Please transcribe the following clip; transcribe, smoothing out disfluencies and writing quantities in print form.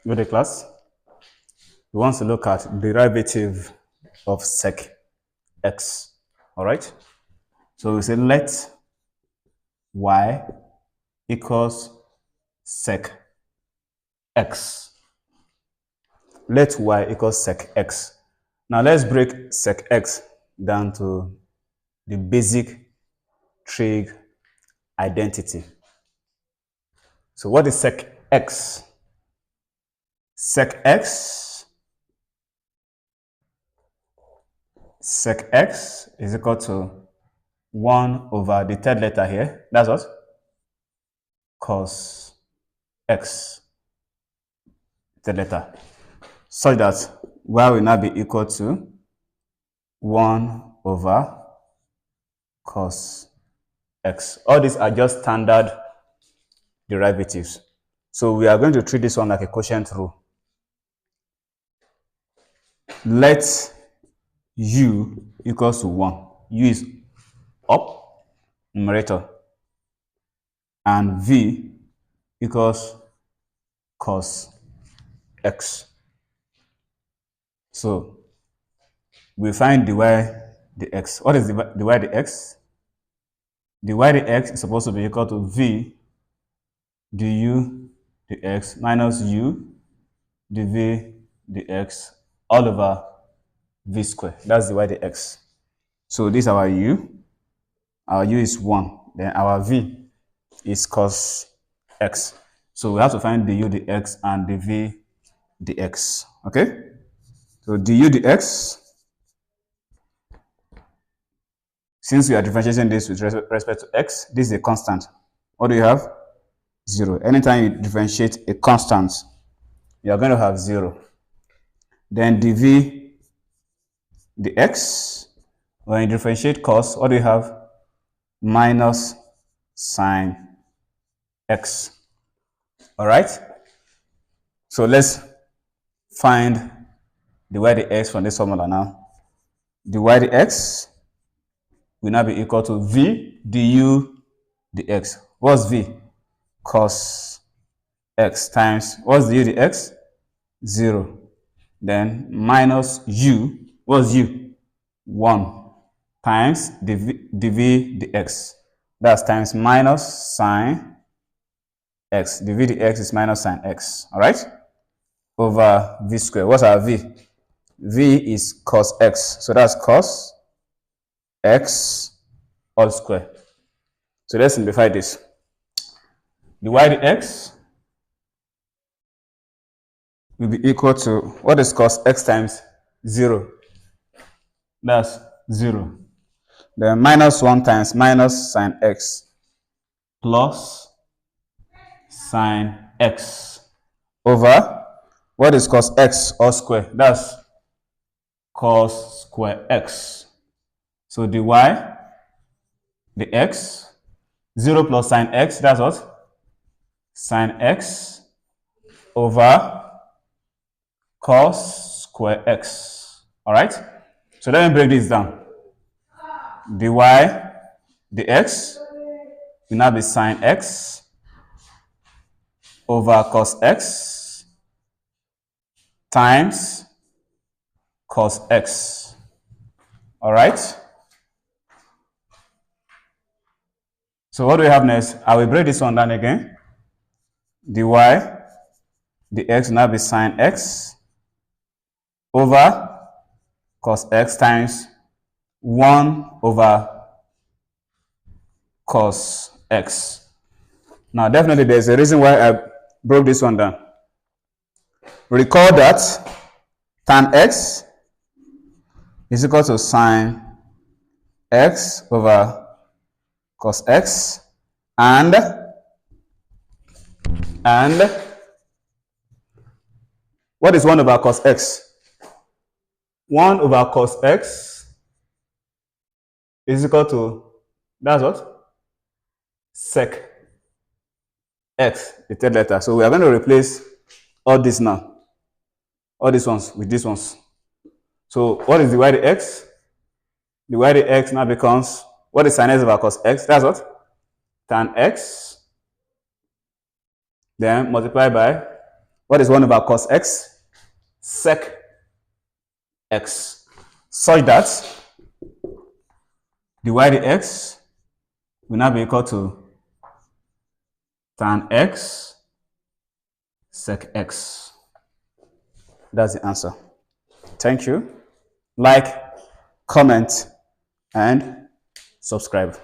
Good day, class. We want to look at derivative of sec x. All right. So we say let y equals sec x. Let y equals sec x. Now let's break sec x down to the basic trig identity. So what is sec x? Sec x is equal to 1 over the third letter here. That's what? Cos x, third letter. Such that y will now be equal to 1 over cos x. All these are just standard derivatives. So we are going to treat this one like a quotient rule. Let u equals to 1. U is up, numerator. And v equals cos x. So we find dy dx. What is dy dx? Dy dx is supposed to be equal to v du dx minus u dv dx all over v square. That's dy dx. So this is our u. Our u is 1. Then our v is cos x. So we have to find du dx and dv dx. Okay? So du dx, since we are differentiating this with respect to x, this is a constant. What do you have? 0. Anytime you differentiate a constant, you are going to have 0. Then dv dx, when you differentiate cos, what do you have? Minus sine x. All right? So let's find dy dx from this formula now. Dy dx will now be equal to v du dx. What's v? Cos x times, what's du dx? 0. Then minus u, what's u? 1 times dv dx. That's times minus sine x. Dv dx is minus sine x. All right? Over v square. What's our v? V is cos x. So that's cos x all square. So let's simplify this. Dy dx will be equal to, what is cos x times 0? That's 0. Then minus 1 times minus sine x plus sine x over, what is cos x all square? That's cos square x. So dy dx, 0 plus sine x, that's what? Sine x over cos square x. All right? So let me break this down. Dy dx will now be sine x over cos x times cos x. All right? So what do we have next? I will break this one down again. Dy dx will now be sine x over cos x times 1 over cos x. Now, definitely there's a reason why I broke this one down. Recall that tan x is equal to sine x over cos x and what is 1 over cos x? 1 over cos x is equal to, that's what? Sec x, the third letter. So we are going to replace all this now. All these ones with these ones. So what is dy dx? Dy dx now becomes, what is sine x over cos x? That's what? Tan x. Then multiply by What is 1 over cos x? Sec x. Such that dy dx will now be equal to tan x sec x. That's the answer. Thank you. Like, comment, and subscribe.